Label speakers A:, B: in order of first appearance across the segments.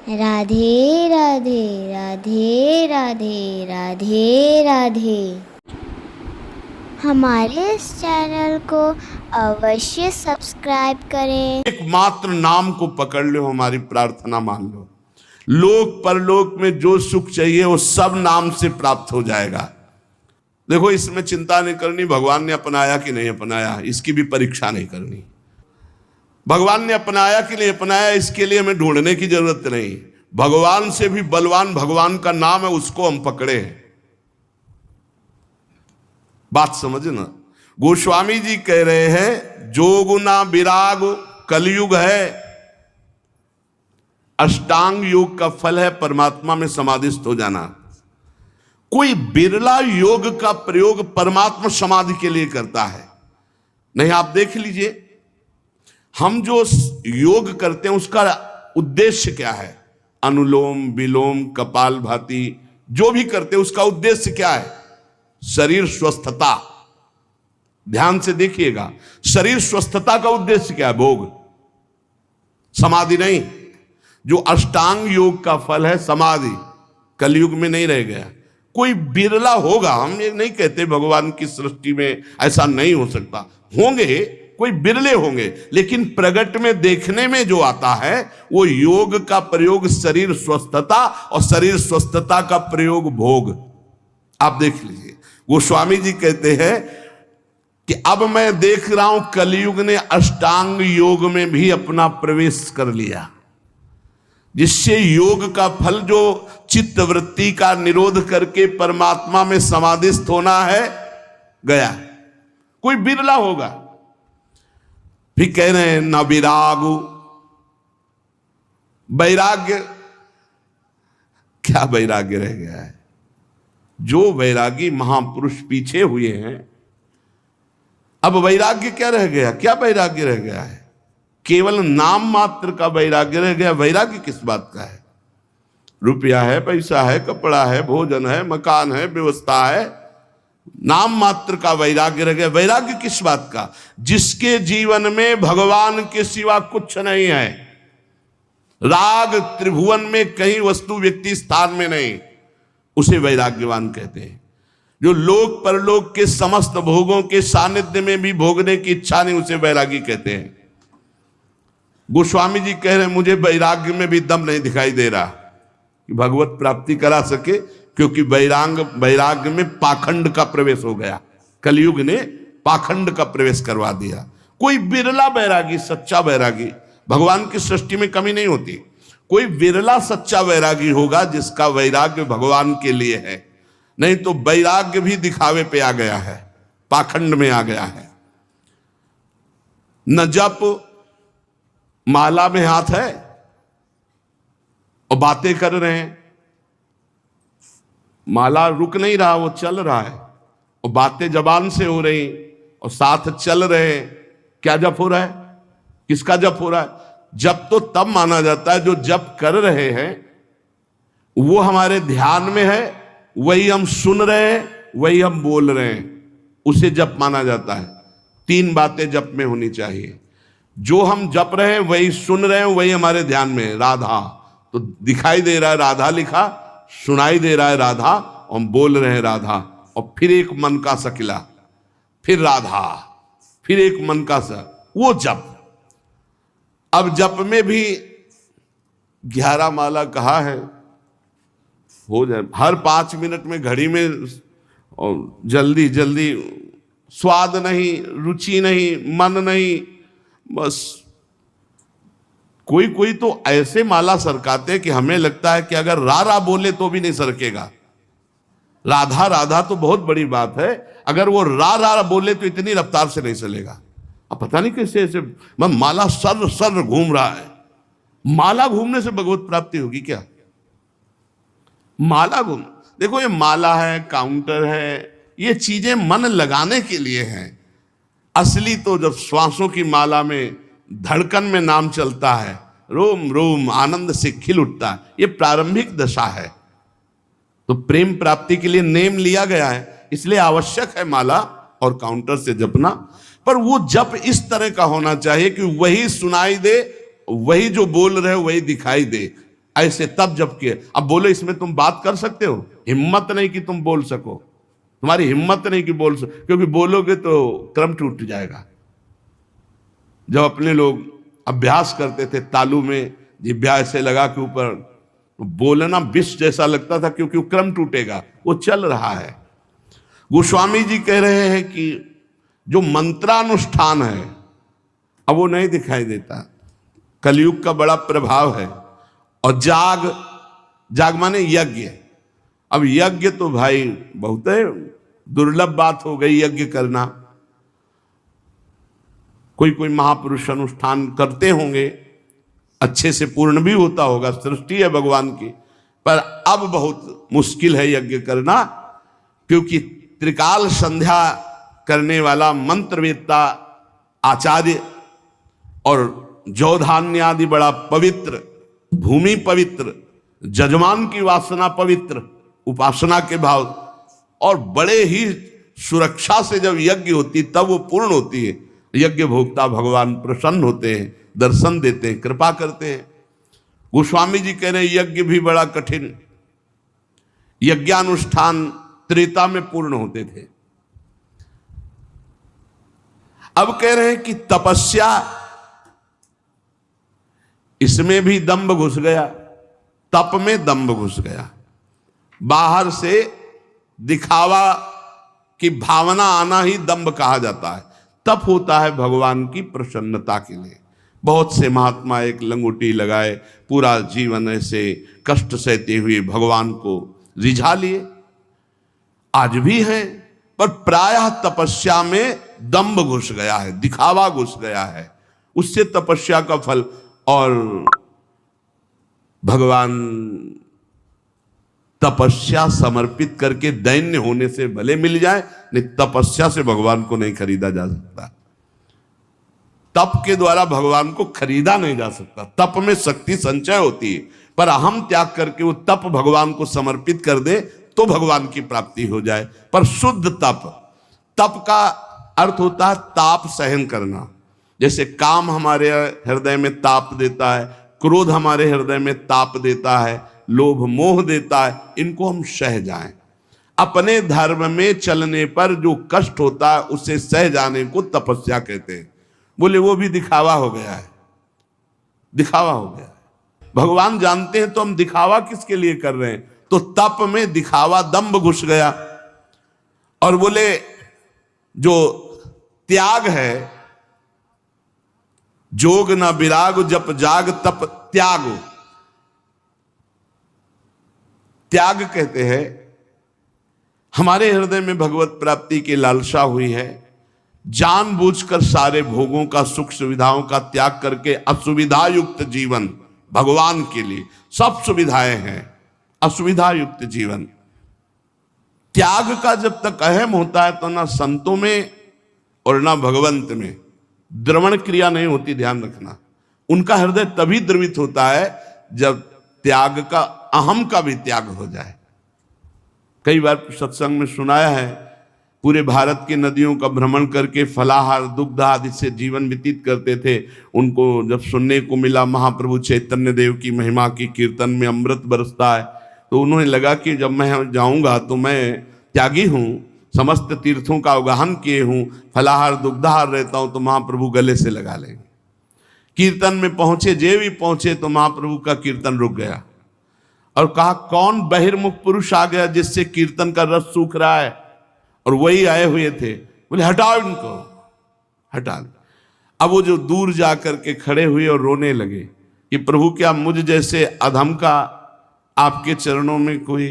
A: राधे राधे राधे राधे राधे राधे। हमारे इस चैनल को अवश्य सब्सक्राइब करें।
B: एकमात्र नाम को पकड़ लो, हमारी प्रार्थना मान लो। लोक परलोक में जो सुख चाहिए वो सब नाम से प्राप्त हो जाएगा। देखो, इसमें चिंता नहीं करनी भगवान ने अपनाया कि नहीं अपनाया, इसकी भी परीक्षा नहीं करनी। भगवान ने अपनाया कि नहीं अपनाया, इसके लिए हमें ढूंढने की जरूरत नहीं। भगवान से भी बलवान भगवान का नाम है, उसको हम पकड़े। बात समझना। गोस्वामी जी कह रहे हैं, जोग ना विराग कलयुग है, अष्टांग योग का फल है परमात्मा में समाधिस्थ हो जाना। कोई बिरला योग का प्रयोग परमात्मा समाधि के लिए करता है। नहीं, आप देख लीजिए, हम जो योग करते हैं उसका उद्देश्य क्या है? अनुलोम विलोम कपालभाति जो भी करते हैं उसका उद्देश्य क्या है? शरीर स्वस्थता। ध्यान से देखिएगा, शरीर स्वस्थता का उद्देश्य क्या है? भोग, समाधि नहीं। जो अष्टांग योग का फल है समाधि, कलयुग में नहीं रह गया। कोई बिरला होगा, हम ये नहीं कहते भगवान की सृष्टि में ऐसा नहीं हो सकता, होंगे, कोई बिरले होंगे, लेकिन प्रगट में देखने में जो आता है वो योग का प्रयोग शरीर स्वस्थता और शरीर स्वस्थता का प्रयोग भोग। आप देख लीजिए, गोस्वामी जी कहते हैं कि अब मैं देख रहा हूं कलयुग ने अष्टांग योग में भी अपना प्रवेश कर लिया, जिससे योग का फल जो चित्त वृत्ति का निरोध करके परमात्मा में समाधिस्थ होना है गया। कोई बिरला होगा। फिर कह रहे हैं न विरागु, वैराग्य, क्या वैराग्य रह गया है? जो वैरागी महापुरुष पीछे हुए हैं, अब वैराग्य क्या रह गया? क्या वैराग्य रह गया है? केवल नाम मात्र का वैराग्य रह गया। वैराग्य किस बात का है? रुपया है, पैसा है, कपड़ा है, भोजन है, मकान है, व्यवस्था है, नाम मात्र का वैराग्य रह गया। वैराग्य किस बात का? जिसके जीवन में भगवान के सिवा कुछ नहीं है, राग त्रिभुवन में कहीं वस्तु व्यक्ति स्थान में नहीं, उसे वैराग्यवान कहते हैं। जो लोक परलोक के समस्त भोगों के सानिध्य में भी भोगने की इच्छा नहीं, उसे वैरागी कहते हैं। गोस्वामी जी कह रहे हैं, मुझे वैराग्य में भी दम नहीं दिखाई दे रहा कि भगवत प्राप्ति करा सके, क्योंकि वैराग्य में पाखंड का प्रवेश हो गया। कलयुग ने पाखंड का प्रवेश करवा दिया। कोई बिरला वैरागी, सच्चा वैरागी, भगवान की सृष्टि में कमी नहीं होती, कोई बिरला सच्चा वैरागी होगा जिसका वैराग्य भगवान के लिए है। नहीं तो वैराग्य भी दिखावे पे आ गया है, पाखंड में आ गया है। न जप, माला में हाथ है और बातें कर रहे हैं, माला रुक नहीं रहा, वो चल रहा है, और बातें जबान से हो रही और साथ चल रहे हैं। क्या जप हो रहा है? किसका जप हो रहा है? जप तो तब माना जाता है जो जप कर रहे हैं वो हमारे ध्यान में है, वही हम सुन रहे हैं, वही हम बोल रहे हैं, उसे जप माना जाता है। 3 बातें जप में होनी चाहिए। जो हम जप रहे हैं, वही सुन रहे हैं, वही हमारे ध्यान में है। राधा तो दिखाई दे रहा है, राधा लिखा, सुनाई दे रहा है राधा, और हम बोल रहे हैं राधा, और फिर एक मन का सकिला, फिर राधा, फिर एक मन का सा, वो जप। अब जप में भी 11 माला कहा है, हो जाए हर 5 मिनट में घड़ी में, और जल्दी जल्दी, स्वाद नहीं, रुचि नहीं, मन नहीं, बस। कोई कोई तो ऐसे माला सरकाते कि हमें लगता है कि अगर रा बोले तो भी नहीं सरकेगा। राधा राधा तो बहुत बड़ी बात है, अगर वो रा बोले तो इतनी रफ्तार से नहीं चलेगा। अब पता नहीं कैसे ऐसे माला सर सर घूम रहा है। माला घूमने से भगवत प्राप्ति होगी क्या? माला घूम, देखो ये माला है, काउंटर है, ये चीजें मन लगाने के लिए हैं। असली तो जब श्वासों की माला में, धड़कन में नाम चलता है, रोम रोम आनंद से खिल उठता है, ये प्रारंभिक दशा है। तो प्रेम प्राप्ति के लिए नेम लिया गया है, इसलिए आवश्यक है माला और काउंटर से जपना। पर वो जप इस तरह का होना चाहिए कि वही सुनाई दे, वही जो बोल रहे वही दिखाई दे। ऐसे तब जब किए। अब बोलो इसमें तुम बात कर सकते हो? हिम्मत नहीं कि तुम बोल सको, तुम्हारी हिम्मत नहीं कि बोल सको, क्योंकि बोलोगे तो क्रम टूट जाएगा। जब अपने लोग अभ्यास करते थे तालू में जिभ्या ऐसे लगा के ऊपर, बोलना विष जैसा लगता था, क्योंकि वो क्रम टूटेगा, वो चल रहा है। गोस्वामी जी कह रहे हैं कि जो मंत्रानुष्ठान है अब वो नहीं दिखाई देता, कलयुग का बड़ा प्रभाव है। और जाग माने यज्ञ। अब यज्ञ तो भाई बहुत दुर्लभ बात हो गई यज्ञ करना। कोई कोई महापुरुष अनुष्ठान करते होंगे, अच्छे से पूर्ण भी होता होगा, सृष्टि है भगवान की, पर अब बहुत मुश्किल है यज्ञ करना, क्योंकि त्रिकाल संध्या करने वाला मंत्रवेत्ता आचार्य और जौधान्य आदि बड़ा पवित्र, भूमि पवित्र, जजमान की वासना पवित्र, उपासना के भाव, और बड़े ही सुरक्षा से जब यज्ञ होती तब वो पूर्ण होती है। यज्ञ भोक्ता भगवान प्रसन्न होते हैं, दर्शन देते हैं, कृपा करते हैं। गोस्वामी जी कह रहे हैं यज्ञ भी बड़ा कठिन, यज्ञानुष्ठान त्रेता में पूर्ण होते थे। अब कह रहे हैं कि तपस्या, इसमें भी दंभ घुस गया, तप में दंभ घुस गया। बाहर से दिखावा की भावना आना ही दंभ कहा जाता है। तप होता है भगवान की प्रसन्नता के लिए। बहुत से महात्मा एक लंगोटी लगाए पूरा जीवन ऐसे कष्ट सहते हुए भगवान को रिझा लिए, आज भी हैं, पर प्रायः तपस्या में दंभ घुस गया है, दिखावा घुस गया है, उससे तपस्या का फल। और भगवान तपस्या समर्पित करके दैन्य होने से भले मिल जाए, नहीं तपस्या से भगवान को नहीं खरीदा जा सकता। तप के द्वारा भगवान को खरीदा नहीं जा सकता। तप में शक्ति संचय होती है, पर अहम त्याग करके वो तप भगवान को समर्पित कर दे तो भगवान की प्राप्ति हो जाए। पर शुद्ध तप, तप का अर्थ होता है ताप सहन करना। जैसे काम हमारे हृदय में ताप देता है, क्रोध हमारे हृदय में ताप देता है, लोभ मोह देता है, इनको हम सह जाएं। अपने धर्म में चलने पर जो कष्ट होता है उसे सह जाने को तपस्या कहते हैं। बोले वो भी दिखावा हो गया है, दिखावा हो गया है। भगवान जानते हैं तो हम दिखावा किसके लिए कर रहे हैं? तो तप में दिखावा, दंभ घुस गया। और बोले जो त्याग है, जोग न विराग जप जाग तप त्याग, त्याग कहते हैं हमारे हृदय में भगवत प्राप्ति की लालसा हुई है, जानबूझकर सारे भोगों का, सुख सुविधाओं का त्याग करके असुविधा युक्त जीवन, भगवान के लिए सब सुविधाएं हैं, असुविधा युक्त जीवन। त्याग का जब तक अहम होता है तो ना संतों में और ना भगवंत में द्रवण क्रिया नहीं होती, ध्यान रखना। उनका हृदय तभी द्रवित होता है जब त्याग का, अहम का भी त्याग हो जाए। कई बार सत्संग में सुनाया है, पूरे भारत की नदियों का भ्रमण करके फलाहार दुग्ध आदि से जीवन व्यतीत करते थे। उनको जब सुनने को मिला महाप्रभु चैतन्य देव की महिमा की कीर्तन में अमृत बरसता है, तो उन्होंने लगा कि जब मैं जाऊंगा तो मैं त्यागी हूँ, समस्त तीर्थों का अवगाहन किए हूँ, फलाहार दुग्धाहार रहता हूँ, तो महाप्रभु गले से लगा लेंगे। कीर्तन में पहुंचे, जे भी पहुंचे तो महाप्रभु का कीर्तन रुक गया और कहा कौन बहिर्मुख पुरुष आ गया जिससे कीर्तन का रस सूख रहा है? और वही आए हुए थे। बोले हटाओ इनको, हटा। अब वो जो दूर जा करके खड़े हुए और रोने लगे कि प्रभु क्या मुझ जैसे अधम का आपके चरणों में कोई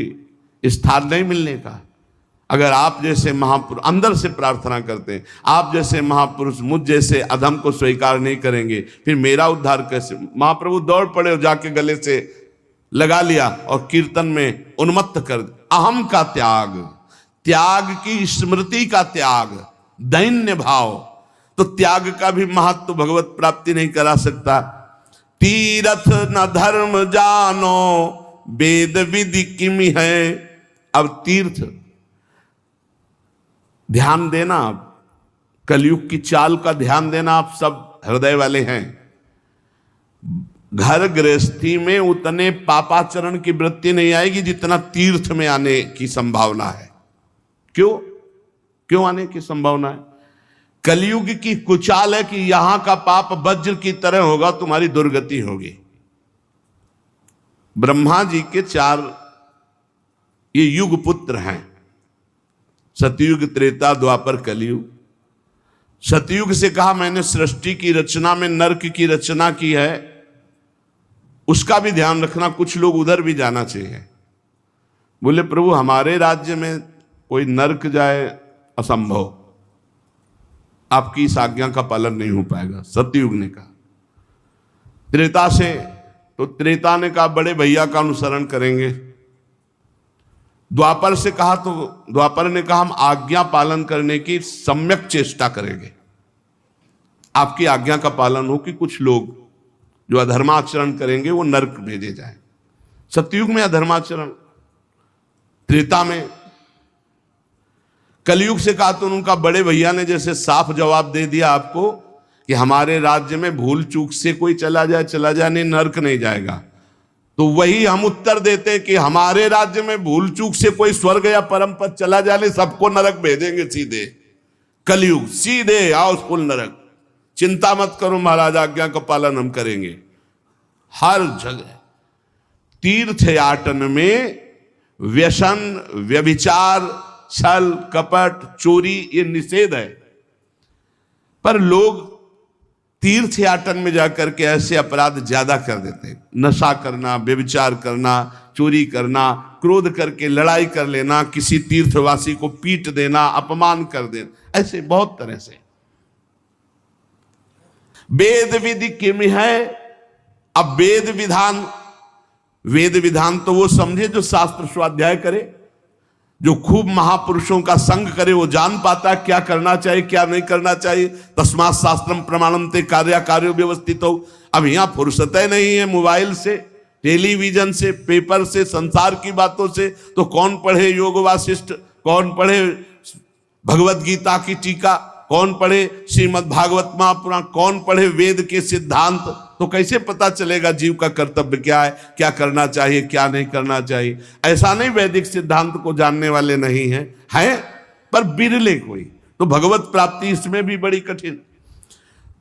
B: स्थान नहीं मिलने का? अगर आप जैसे महापुरुष, अंदर से प्रार्थना करते हैं, आप जैसे महापुरुष मुझ जैसे अधम को स्वीकार नहीं करेंगे, फिर मेरा उद्धार कैसे? महाप्रभु दौड़ पड़े और जाके गले से लगा लिया और कीर्तन में उन्मत्त कर। अहम का त्याग, त्याग की स्मृति का त्याग, दैन्य भाव। तो त्याग का भी महत्व भगवत प्राप्ति नहीं करा सकता। तीरथ न धर्म जानो वेद विधि किमि है। अब तीर्थ, ध्यान देना, आप कलयुग की चाल का ध्यान देना, आप सब हृदय वाले हैं। घर गृहस्थी में उतने पापाचरण की वृत्ति नहीं आएगी जितना तीर्थ में आने की संभावना है। क्यों आने की संभावना है? कलयुग की कुचाल है कि यहां का पाप वज्र की तरह होगा, तुम्हारी दुर्गति होगी। ब्रह्मा जी के 4 ये युग पुत्र हैं, सतयुग, त्रेता, द्वापर, कलयुग। सतयुग से कहा मैंने सृष्टि की रचना में नरक की रचना की है, उसका भी ध्यान रखना, कुछ लोग उधर भी जाना चाहिए। बोले प्रभु हमारे राज्य में कोई नरक जाए असंभव, आपकी इस आज्ञा का पालन नहीं हो पाएगा। सतयुग ने कहा। त्रेता से तो त्रेता ने कहा बड़े भैया का अनुसरण करेंगे। द्वापर से कहा तो द्वापर ने कहा हम आज्ञा पालन करने की सम्यक चेष्टा करेंगे, आपकी आज्ञा का पालन हो कि कुछ लोग जो अधर्माचरण करेंगे वो नरक भेजे जाएं। सतयुग में अधर्माचरण, त्रेता में। कलयुग से कहा तो उनका बड़े भैया ने जैसे साफ जवाब दे दिया आपको कि हमारे राज्य में भूल चूक से कोई चला जाए नहीं, नरक नहीं जाएगा। तो वही हम उत्तर देते कि हमारे राज्य में भूल चूक से कोई स्वर्ग या परम पद चला जाए, सबको नरक भेजेंगे सीधे। कलयुग सीधे आओ फुल नरक, चिंता मत करो महाराज, आज्ञा का पालन हम करेंगे। हर जगह तीर्थयाटन में व्यसन, व्यभिचार, छल, कपट, चोरी ये निषेध है, पर लोग तीर्थयाटन में जाकर के ऐसे अपराध ज्यादा कर देते हैं। नशा करना, व्यभिचार करना, चोरी करना, क्रोध करके लड़ाई कर लेना, किसी तीर्थवासी को पीट देना, अपमान कर देना, ऐसे बहुत तरह से। वेद विधि किम है? अब वेद विधान तो वो समझे जो शास्त्र स्वाध्याय करे, जो खूब महापुरुषों का संग करे, वो जान पाता है क्या करना चाहिए क्या नहीं करना चाहिए। तस्मात् शास्त्रम प्रमाणम ते कार्य व्यवस्थित हो। अब यहां फुर्सत नहीं है मोबाइल से, टेलीविजन से, पेपर से, संसार की बातों से। तो कौन पढ़े योग वासिष्ठ, कौन पढ़े भगवत गीता की टीका, कौन पढ़े श्रीमद् भागवत महापुराण, कौन पढ़े वेद के सिद्धांत। तो कैसे पता चलेगा जीव का कर्तव्य क्या है, क्या करना चाहिए क्या नहीं करना चाहिए। ऐसा नहीं वैदिक सिद्धांत को जानने वाले नहीं हैं, पर बिरले कोई। तो भगवत प्राप्ति इसमें भी बड़ी कठिन।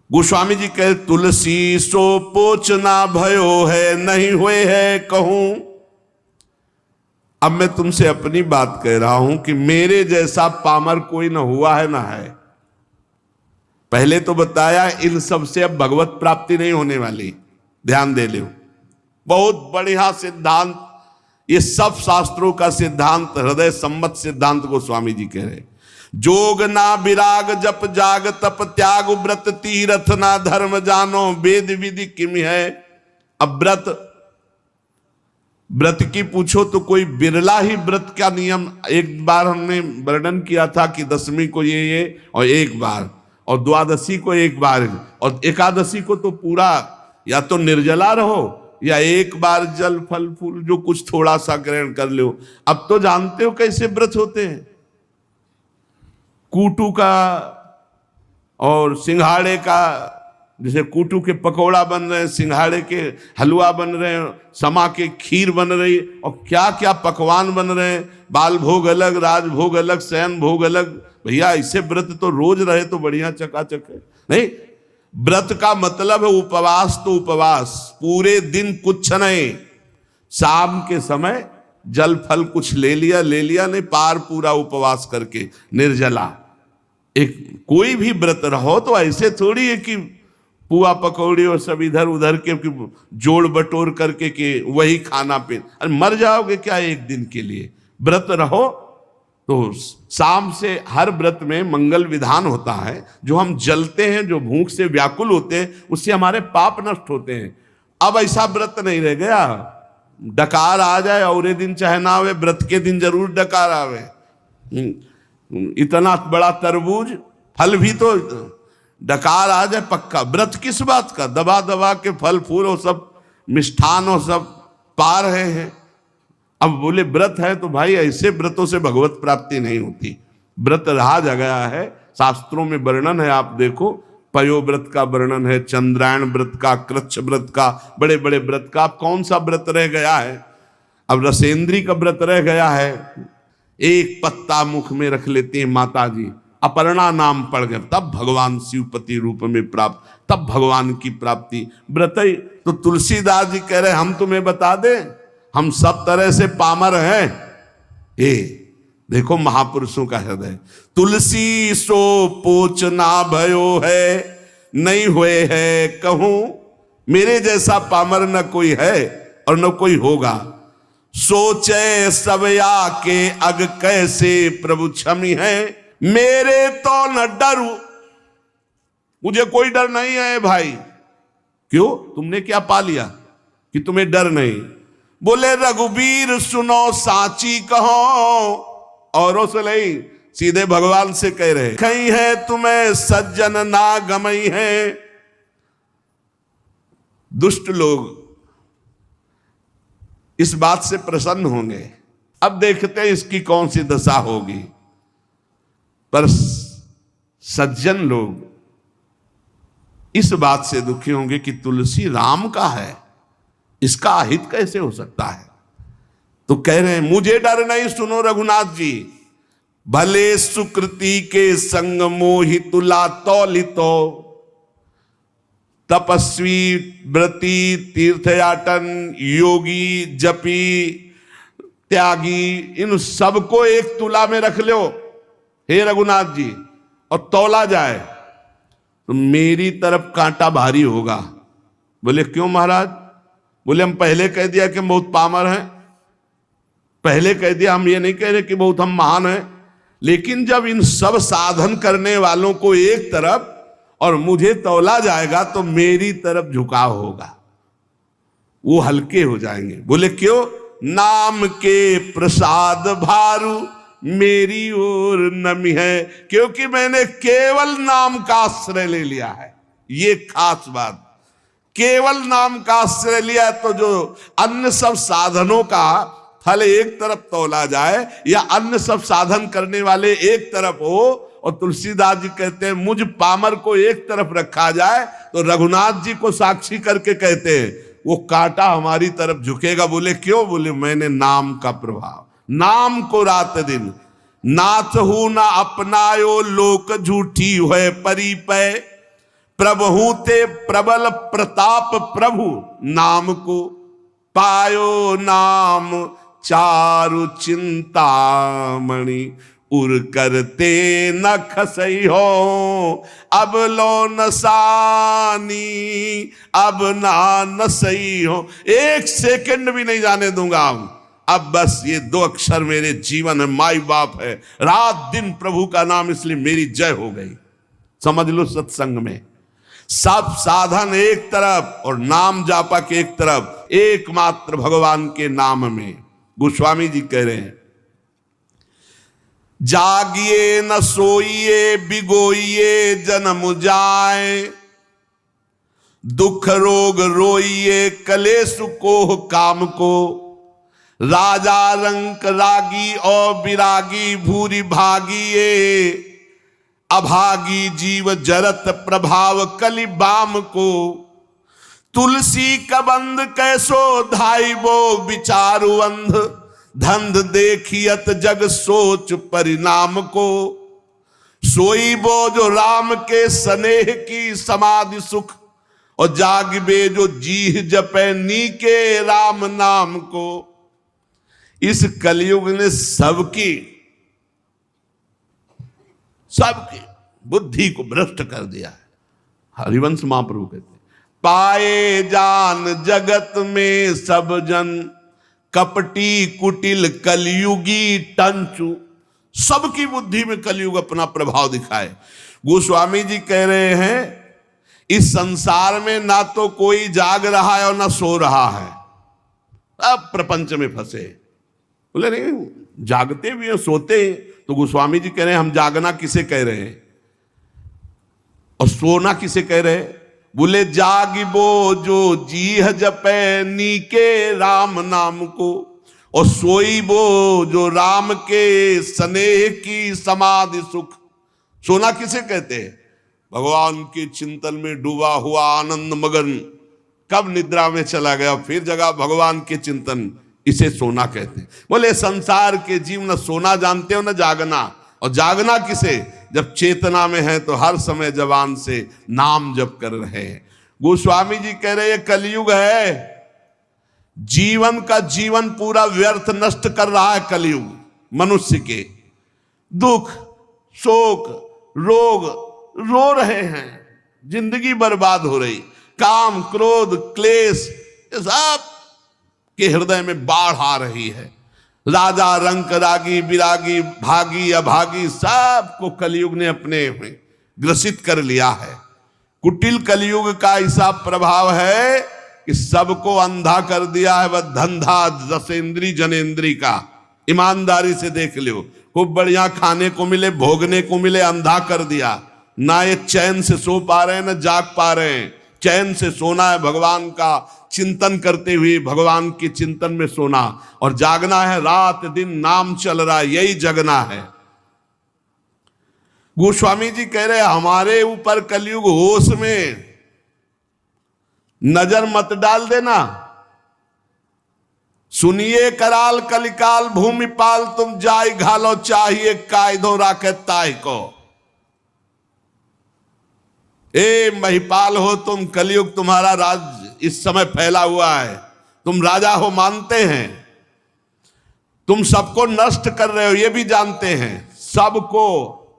B: गोस्वामी जी कहे तुलसी सो पोचना भयो है, नहीं हुए है कहूं। अब मैं तुमसे अपनी बात कह रहा हूं कि मेरे जैसा पामर कोई ना हुआ है ना है। पहले तो बताया इन सब से अब भगवत प्राप्ति नहीं होने वाली, ध्यान दे लो। बहुत बढ़िया सिद्धांत, ये सब शास्त्रों का सिद्धांत, हृदय सम्मत सिद्धांत को स्वामी जी कह रहे। जोग ना विराग जप जाग तप त्याग व्रत तीरथ ना धर्म जानो, वेद विधि किम है। अब व्रत की पूछो तो कोई बिरला ही व्रत का नियम। एक बार हमने वर्णन किया था कि दशमी को ये और एक बार, और द्वादशी को एक बार, और एकादशी को तो पूरा या तो निर्जला रहो या एक बार जल फल फूल जो कुछ थोड़ा सा ग्रहण कर लो। अब तो जानते हो कैसे व्रत होते हैं, कूटू का और सिंघाड़े का। जैसे कूटू के पकौड़ा बन रहे हैं, सिंघाड़े के हलवा बन रहे हैं, समा के खीर बन रही, और क्या क्या पकवान बन रहे हैं। बाल भोग अलग, राज भोग अलग, शयन भोग अलग। भैया ऐसे व्रत तो रोज रहे तो बढ़िया चकाचक है। नहीं, व्रत का मतलब है उपवास। तो उपवास पूरे दिन कुछ नहीं, शाम के समय जल फल कुछ ले लिया नहीं, पार पूरा उपवास करके निर्जला। एक कोई भी व्रत रहो तो ऐसे थोड़ी है कि पुआ पकौड़ी और सब इधर उधर के जोड़ बटोर करके कि वही खाना पीना। अरे मर जाओगे क्या एक दिन के लिए। व्रत रहो तो शाम से हर व्रत में मंगल विधान होता है। जो हम जलते हैं, जो भूख से व्याकुल होते हैं, उससे हमारे पाप नष्ट होते हैं। अब ऐसा व्रत नहीं रह गया, डकार आ जाए और दिन चाहे ना आवे, व्रत के दिन जरूर डकार आवे। इतना बड़ा तरबूज फल भी तो डकार आ जाए पक्का। व्रत किस बात का, दबा दबा के फल फूल और सब मिष्ठान और सब पा रहे हैं। अब बोले व्रत है तो भाई ऐसे व्रतों से भगवत प्राप्ति नहीं होती। व्रत रहा गया है, शास्त्रों में वर्णन है, आप देखो पयोव्रत का वर्णन है, चंद्रायण व्रत का, कृच्छ व्रत का, बड़े बड़े व्रत का। अब कौन सा व्रत रह गया है? अब रसेंद्री का व्रत रह गया है। एक पत्ता मुख में रख लेते हैं माता जी, अपर्णा नाम पड़ गए, तब भगवान शिवपति रूप में प्राप्त, तब भगवान की प्राप्ति। व्रत ही तो तुलसीदास जी कह रहे हम तुम्हें बता दें, हम सब तरह से पामर हैं। देखो महापुरुषों का हृदय। तुलसी सो पोच ना भयो है, नहीं हुए है कहूं, मेरे जैसा पामर न कोई है और न कोई होगा। सोचे सबया के अग कैसे प्रभु क्षमी है, मेरे तो न डरू, मुझे कोई डर नहीं है भाई। क्यों? तुमने क्या पा लिया कि तुम्हें डर नहीं? बोले रघुबीर सुनो साची कहो, औरों से नहीं, सीधे भगवान से कह रहे, कहीं है तुम्हें सज्जन ना गमई है। दुष्ट लोग इस बात से प्रसन्न होंगे, अब देखते हैं इसकी कौन सी दशा होगी। पर सज्जन लोग इस बात से दुखी होंगे कि तुलसी राम का है, इसका अहित कैसे हो सकता है। तो कह रहे हैं मुझे डर नहीं, सुनो रघुनाथ जी, भले सुकृति के संग मोहि तुला तौलितो, तपस्वी व्रती तीर्थयाटन योगी जपी त्यागी, इन सबको एक तुला में रख लो हे रघुनाथ जी, और तौला जाए तो मेरी तरफ कांटा भारी होगा। बोले क्यों महाराज? बोले हम पहले कह दिया कि बहुत पामर हैं, पहले कह दिया, हम ये नहीं कह रहे कि बहुत हम महान हैं, लेकिन जब इन सब साधन करने वालों को एक तरफ और मुझे तौला जाएगा तो मेरी तरफ झुकाव होगा, वो हल्के हो जाएंगे। बोले क्यों? नाम के प्रसाद भारू मेरी ओर नमी है, क्योंकि मैंने केवल नाम का आश्रय ले लिया है। ये खास बात, केवल नाम का आश्रय लिया तो जो अन्य सब साधनों का फल एक तरफ तौला जाए या अन्य सब साधन करने वाले एक तरफ हो, और तुलसीदास जी कहते हैं मुझ पामर को एक तरफ रखा जाए, तो रघुनाथ जी को साक्षी करके कहते हैं वो कांटा हमारी तरफ झुकेगा। बोले क्यों? बोले मैंने नाम का प्रभाव, नाम को रात दिन नाथ हूं ना अपनायो, लोक झूठी है परिपय, प्रभु ते प्रबल प्रताप प्रभु, नाम को पायो नाम चारु चिंतामणि, उर करते न खसई हो, अब लो नसानी अब ना नसई हो, एक सेकंड भी नहीं जाने दूंगा। अब बस ये 2 अक्षर मेरे जीवन है, माई बाप है, रात दिन प्रभु का नाम, इसलिए मेरी जय हो गई। समझ लो सत्संग में सब साधन एक तरफ और नाम जापक एक तरफ, एकमात्र भगवान के नाम में। गोस्वामी जी कह रहे हैं जागिए न सोइए बिगोइए जन्म जाए, दुख रोग रोइए कलेश को काम को, राजा रंक रागी और विरागी भूरी भागिए, अभागी जीव जरत प्रभाव कलि बाम को, तुलसी कबंद कैसो धाई वो विचारु अंध, धंध देखियत जग सोच परिणाम को, सोई वो जो राम के स्नेह की समाधि सुख, और जागबे जो जीह जपे नी के राम नाम को। इस कलयुग ने सबकी बुद्धि को भ्रष्ट कर दिया है। हरिवंश महाप्रभु कहते पाए जान जगत में सब जन, कपटी कुटिल कलयुगी टंचु, सबकी बुद्धि में कलयुग अपना प्रभाव दिखाए। गोस्वामी जी कह रहे हैं इस संसार में ना तो कोई जाग रहा है और ना सो रहा है, अब प्रपंच में फंसे। बोले नहीं, जागते भी हैं सोते हैं, तो गोस्वामी जी कह रहे हैं हम जागना किसे कह रहे हैं और सोना किसे कह रहे हैं? बोले जागिबो जो जीह जपे नी के राम नाम को, और सोईबो जो राम के स्नेह की समाधि सुख। सोना किसे कहते हैं? भगवान के चिंतन में डूबा हुआ आनंद मगन कब निद्रा में चला गया, फिर जगा भगवान के चिंतन, इसे सोना कहते हैं। बोले संसार के जीव न सोना जानते हो न जागना, और जागना किसे, जब चेतना में है तो हर समय जबान से नाम जप कर रहे हैं। गोस्वामी जी कह रहे ये कलयुग है, जीवन का जीवन पूरा व्यर्थ नष्ट कर रहा है कलयुग। मनुष्य के दुख शोक रोग रो रहे हैं, जिंदगी बर्बाद हो रही, काम क्रोध क्लेश ये सब के हृदय में बाढ़ आ रही है। राजा रंक रागी विरागी भागी अभागी सबको कलयुग ने अपने में ग्रसित कर लिया है। कुटिल कलयुग का ऐसा प्रभाव है कि सबको अंधा कर दिया है। वह धंधा दसेंद्री जनेंद्री का, ईमानदारी से देख लो, खूब बढ़िया खाने को मिले भोगने को मिले, अंधा कर दिया। ना ये चैन से सो पा रहे हैं ना जाग पा रहे हैं। चैन से सोना है भगवान का चिंतन करते हुए, भगवान के चिंतन में सोना, और जागना है रात दिन नाम चल रहा है, यही जगना है। गोस्वामी जी कह रहे हमारे ऊपर कलयुग होश में नजर मत डाल देना। सुनिए कराल कलिकाल भूमिपाल तुम जाय घालो चाहिए कायदो राखे ताय को। ए महिपाल हो तुम, कलयुग तुम्हारा राज इस समय फैला हुआ है, तुम राजा हो मानते हैं, तुम सबको नष्ट कर रहे हो ये भी जानते हैं, सबको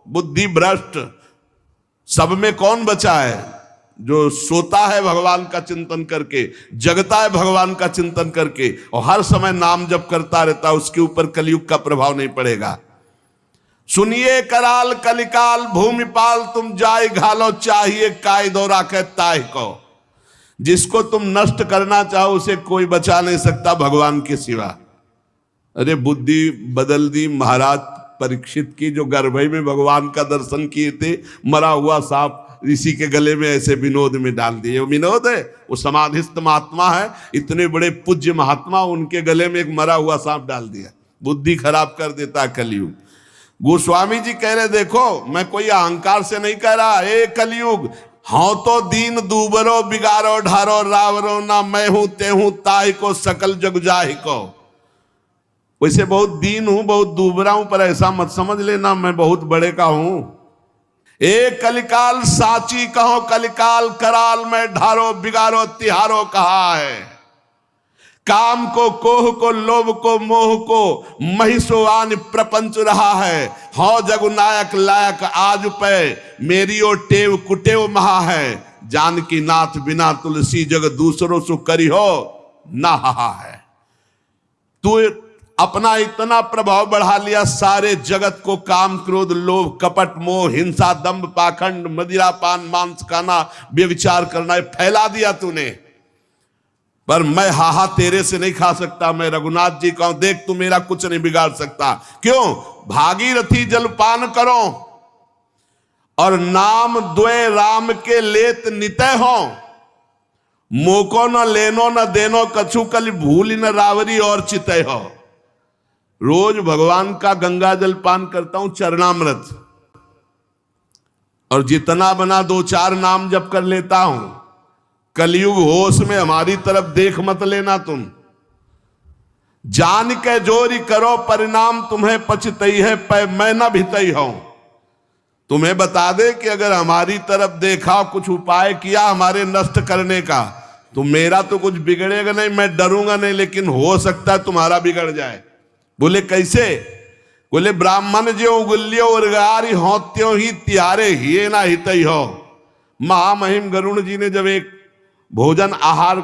B: बुद्धि भ्रष्ट। सब में कौन बचा है, जो सोता है भगवान का चिंतन करके, जगता है भगवान का चिंतन करके और हर समय नाम जप करता रहता है, उसके ऊपर कलयुग का प्रभाव नहीं पड़ेगा। सुनिए कराल कलिकाल भूमिपाल तुम जाय घालो चाहिए कायदो राखे ताय को। जिसको तुम नष्ट करना चाहो उसे कोई बचा नहीं सकता भगवान के सिवा। अरे बुद्धि बदल दी महाराज परीक्षित की, जो गर्भई में भगवान का दर्शन किए थे, मरा हुआ सांप ऋषि के गले में ऐसे विनोद में डाल दिए। वो विनोद है, वो समाधिस्थ महात्मा है, इतने बड़े पूज्य महात्मा, उनके गले में एक मरा हुआ सांप डाल दिया। बुद्धि खराब कर देता है कलयुग। गोस्वामी जी कह रहे देखो मैं कोई अहंकार से नहीं कह रहा, ए कलयुग हाँ तो दीन दूबरो बिगारो ढारो रावरो ना मैं हूं ते हूं ताई को सकल जग जाहि को। वैसे बहुत दीन हूं बहुत दूबरा हूं, पर ऐसा मत समझ लेना मैं बहुत बड़े का हूं। ए कलिकाल साची कहो कलिकाल कराल में ढारो बिगारो तिहारो कहा है। काम को कोह को लोभ को मोह को महिषोआन प्रपंच रहा है। हाँ जगु नायक लायक आज पे मेरी ओ टेव कुटेव महा है। जानकी नाथ बिना तुलसी जग दूसरों सु करी हो ना हा है। तू अपना इतना प्रभाव बढ़ा लिया, सारे जगत को काम क्रोध लोभ कपट मोह हिंसा दंभ पाखंड मदिरा पान मांस खाना व्यभिचार करना फैला दिया तूने। पर मैं हाहा तेरे से नहीं खा सकता, मैं रघुनाथ जी का हूं, देख तू मेरा कुछ नहीं बिगाड़ सकता। क्यों? भागीरथी जलपान करो और नाम द्वय राम के लेत नितय हो। मोको न लेनो न देनो कछु कल भूल न रावरी और चितय हो। रोज भगवान का गंगा जल पान करता हूं चरणामृत, और जितना बना 2-4 नाम जप कर लेता हूं। कलयुग होश में हमारी तरफ देख मत लेना तुम। जान के जोरी करो परिणाम तुम्हें पछतई है पै मैं न भितई हूं। तुम्हें बता दे कि अगर हमारी तरफ देखा कुछ उपाय किया हमारे नष्ट करने का, तो मेरा तो कुछ बिगड़ेगा नहीं, मैं डरूंगा नहीं, लेकिन हो सकता है तुम्हारा बिगड़ जाए। बोले कैसे? बोले ब्राह्मण जो उगल्यो उर्गारी हो त्यों ही तिहारे हिये ना हितई हो। महामहिम गरुण जी ने जब एक भोजन आहार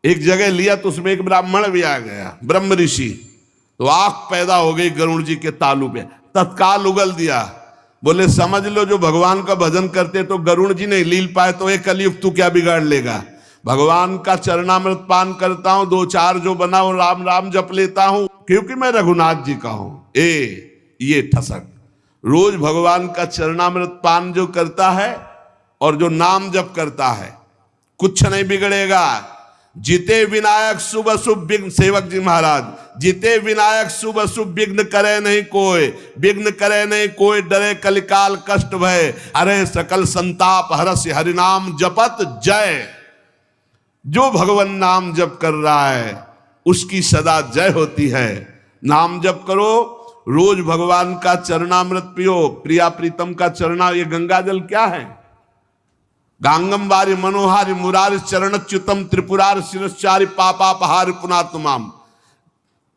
B: एक जगह लिया तो उसमें एक ब्राह्मण भी आ गया, ब्रह्म ऋषि। तो आंख पैदा हो गई गरुण जी के तालू पे, तत्काल उगल दिया। बोले समझ लो जो भगवान का भजन करते तो गरुण जी नहीं लील पाए तो एक कलयुग तू क्या बिगाड़ लेगा। भगवान का चरणामृत पान करता हूं, 2-4 जो बना हो राम राम जप लेता हूं, क्योंकि मैं रघुनाथ जी का हूं। ये ठसक रोज भगवान का चरणामृत पान जो करता है और जो नाम जप करता है कुछ नहीं बिगड़ेगा। जीते विनायक शुभ शुभ विघ्न सेवक जी महाराज जिते विनायक शुभ अशुभ विघ्न करे नहीं कोई, विघ्न करे नहीं कोई, डरे कलिकाल कष्ट भय, अरे सकल संताप हरस हरिनाम जपत जय। जो भगवान नाम जप कर रहा है उसकी सदा जय होती है। नाम जप करो, रोज भगवान का चरणामृत पियो, प्रिया प्रीतम का चरणा, ये गंगा जल क्या है? गांगम वारि मनोहारि मुरारि चरणच्युतम त्रिपुरार शिरश्चारि पापापहारि पुनातुमाम।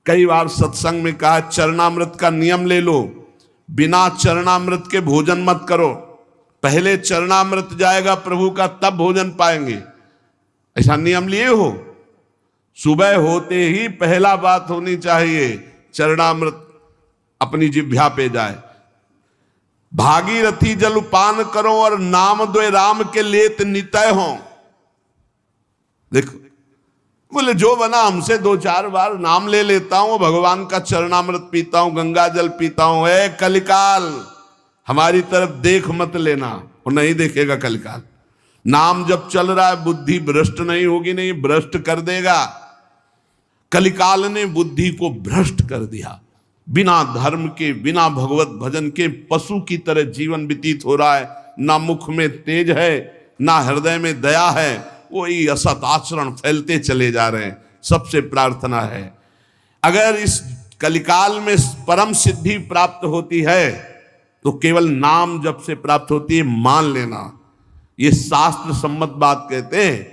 B: कई बार सत्संग में कहा चरणामृत का नियम ले लो, बिना चरणामृत के भोजन मत करो, पहले चरणामृत जाएगा प्रभु का तब भोजन पाएंगे। ऐसा नियम लिए हो? सुबह होते ही पहला बात होनी चाहिए चरणामृत अपनी जिह्वा पे जाए। भागीरथी जल पान करो और नाम द्वय राम के लेत नितय हो। देखो बोले जो बना हमसे 2-4 बार नाम ले लेता हूं, भगवान का चरणामृत पीता हूं, गंगा जल पीता हूं। ए कलिकाल हमारी तरफ देख मत लेना, वो नहीं देखेगा कलिकाल। नाम जब चल रहा है बुद्धि भ्रष्ट नहीं होगी, नहीं भ्रष्ट कर देगा। कलिकाल ने बुद्धि को भ्रष्ट कर दिया। बिना धर्म के, बिना भगवत भजन के पशु की तरह जीवन व्यतीत हो रहा है। ना मुख में तेज है, ना हृदय में दया है, वही असत आचरण फैलते चले जा रहे हैं। सबसे प्रार्थना है अगर इस कलिकाल में परम सिद्धि प्राप्त होती है तो केवल नाम जप से प्राप्त होती है, मान लेना। ये शास्त्र सम्मत बात कहते हैं।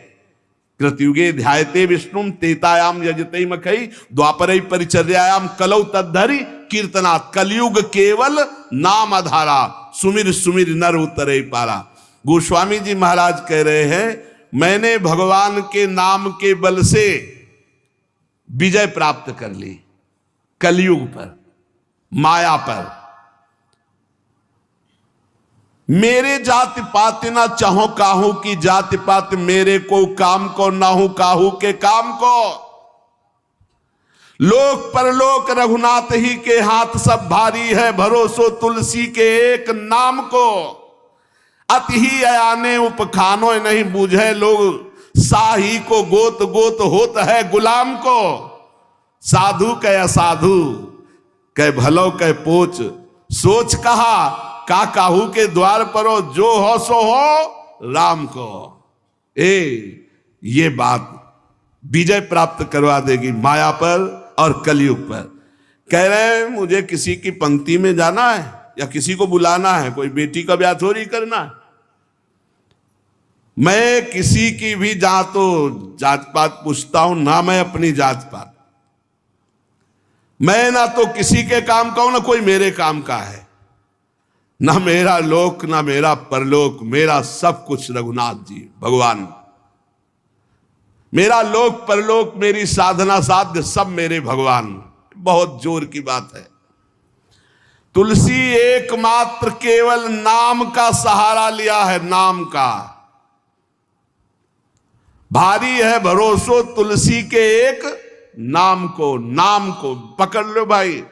B: कृतयुगे ध्यायते विष्णुम तेतायाम यजते मखई द्वापरै परिचर्यायाम कलौ तद्धरि कीर्तनात्। कलयुग केवल नाम आधारा, सुमिर सुमिर नर उतरे पारा। गोस्वामी जी महाराज कह रहे हैं मैंने भगवान के नाम के बल से विजय प्राप्त कर ली कलयुग पर, माया पर। मेरे जाति पात ना चाहो काहू की जाति पात, मेरे को काम को ना हो काहू के काम को। लोक परलोक रघुनाथ ही के हाथ सब भारी है, भरोसो तुलसी के एक नाम को। अति ही अयाने उपखानो नहीं बूझे लोग, साही को गोत गोत होत है गुलाम को। साधु कह असाधु कह भलो कह पोच, सोच कहा का काहू के द्वार परो, जो हो सो हो राम को। ये बात विजय प्राप्त करवा देगी माया पर और कलयुग पर। कह रहे हैं मुझे किसी की पंक्ति में जाना है या किसी को बुलाना है, कोई बेटी का ब्याह थोड़ी करना है। मैं किसी की भी जात जात पात पूछता हूं ना, मैं अपनी जात पात। मैं ना तो किसी के काम का हूं ना कोई मेरे काम का है। ना मेरा लोक ना मेरा परलोक, मेरा सब कुछ रघुनाथ जी भगवान। मेरा लोक परलोक मेरी साधना साध्य सब मेरे भगवान। बहुत जोर की बात है। तुलसी एकमात्र केवल नाम का सहारा लिया है, नाम का। भारी है भरोसो तुलसी के एक नाम को। नाम को पकड़ लो भाई।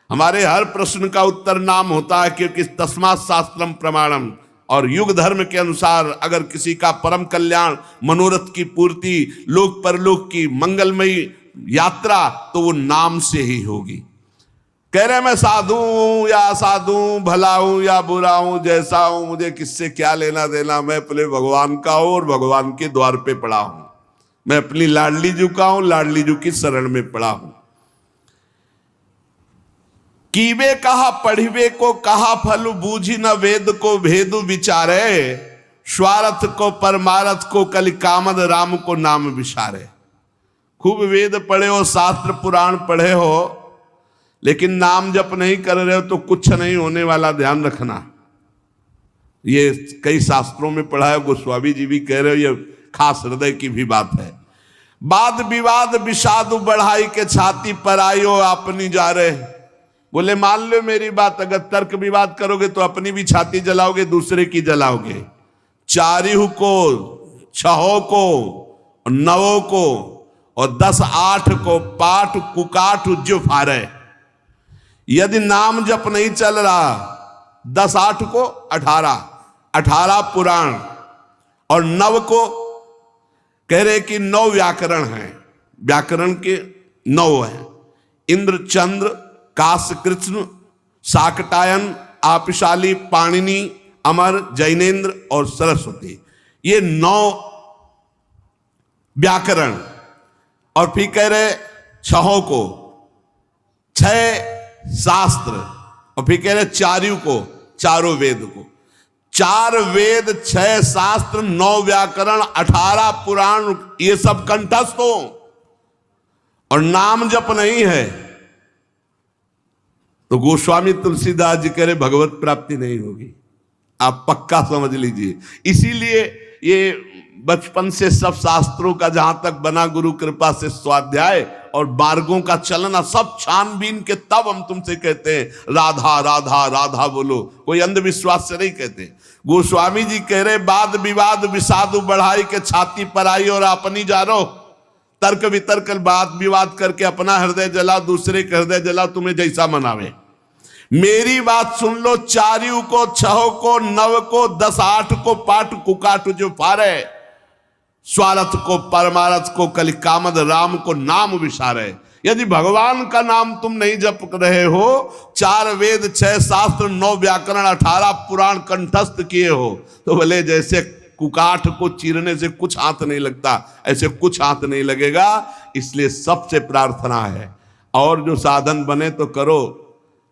B: हमारे हर प्रश्न का उत्तर नाम होता है, क्योंकि तस्मात् शास्त्रम प्रमाणम। और युग धर्म के अनुसार अगर किसी का परम कल्याण, मनोरथ की पूर्ति, लोक परलोक की मंगलमयी यात्रा, तो वो नाम से ही होगी। कह रहे मैं साधु हूं या असाधु हूं, भला हूं या बुरा हूं, जैसा हूं मुझे किससे क्या लेना देना। मैं अपने भगवान का हूं और भगवान के द्वार पे पड़ा हूं। मैं अपनी लाडली जू का हूं, लाडली जू की शरण में पड़ा हूं। कीवे कहा पढ़िवे को कहा फल, बूझी न वेद को भेदु विचारे। स्वार्थ को परमारथ को कलि कामद, राम को नाम विचारे। खूब वेद पढ़े हो, शास्त्र पुराण पढ़े हो, लेकिन नाम जप नहीं कर रहे हो तो कुछ नहीं होने वाला, ध्यान रखना। ये कई शास्त्रों में पढ़ा है, गोस्वामी जी भी कह रहे हो, ये खास हृदय की भी बात है। वाद विवाद विषाद बढ़ाई के छाती पर आयो अपनी जा रहे। बोले मान लो मेरी बात, अगर तर्क विवाद करोगे तो अपनी भी छाती जलाओगे, दूसरे की जलाओगे। चारिहु को, छहो को, नवो को और 10-8 को पाठ कुकाठ जो फारे। यदि नाम जप नहीं चल रहा, 10-8 को 18 पुराण और 9 को कह रहे कि 9 व्याकरण हैं, व्याकरण के 9 हैं। इंद्र, चंद्र, काश, कृष्ण, शाकटायन, आपिशाली, पाणिनि, अमर, जैनेन्द्र और सरस्वती, ये 9 व्याकरण। और फिर कह रहे 6 को 6 शास्त्र, और फिर कह रहे 4 को 4 वेद को। 4 वेद, 6 शास्त्र, 9 व्याकरण, 18 पुराण, ये सब कंठस्थ हो और नाम जप नहीं है तो गोस्वामी तुलसीदास जी कह रहे भगवत प्राप्ति नहीं होगी। आप पक्का समझ लीजिए। इसीलिए ये बचपन से सब शास्त्रों का जहां तक बना गुरु कृपा से स्वाध्याय और मार्गों का चलना सब छानबीन के, तब हम तुमसे कहते हैं राधा राधा राधा बोलो। कोई अंधविश्वास से नहीं कहते। गोस्वामी जी कह रहे वाद विवाद विषादु बढ़ाई के छाती पर आई और अपनी जा रो, तर्क वितर्क वाद विवाद करके अपना हृदय जला, दूसरे का हृदय जला, तुम्हें जैसा मनावे। मेरी बात सुन लो, 4 को 6 को 9 को 10 8 को पाठ कुकाट जो फारे, स्वार्थ को परमारथ को कलिकामद राम को नाम विसारे। यदि भगवान का नाम तुम नहीं जप रहे हो, 4 वेद 6 शास्त्र 9 व्याकरण 18 पुराण कंठस्थ किए हो, तो भले जैसे कुकाठ को चीरने से कुछ हाथ नहीं लगता, ऐसे कुछ हाथ नहीं लगेगा। इसलिए सबसे प्रार्थना है, और जो साधन बने तो करो,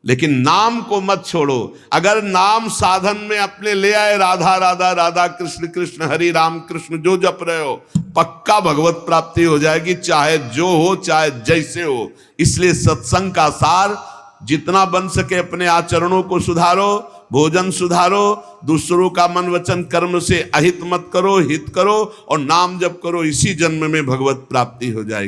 B: लेकिन नाम को मत छोड़ो। अगर नाम साधन में अपने ले आए, राधा राधा राधा कृष्ण कृष्ण हरि राम कृष्ण जो जप रहे हो, पक्का भगवत प्राप्ति हो जाएगी, चाहे जो हो चाहे जैसे हो। इसलिए सत्संग का सार, जितना बन सके अपने आचरणों को सुधारो, भोजन सुधारो, दूसरों का मन वचन कर्म से अहित मत करो, हित करो और नाम जप करो। इसी जन्म में भगवत प्राप्ति हो जाएगी।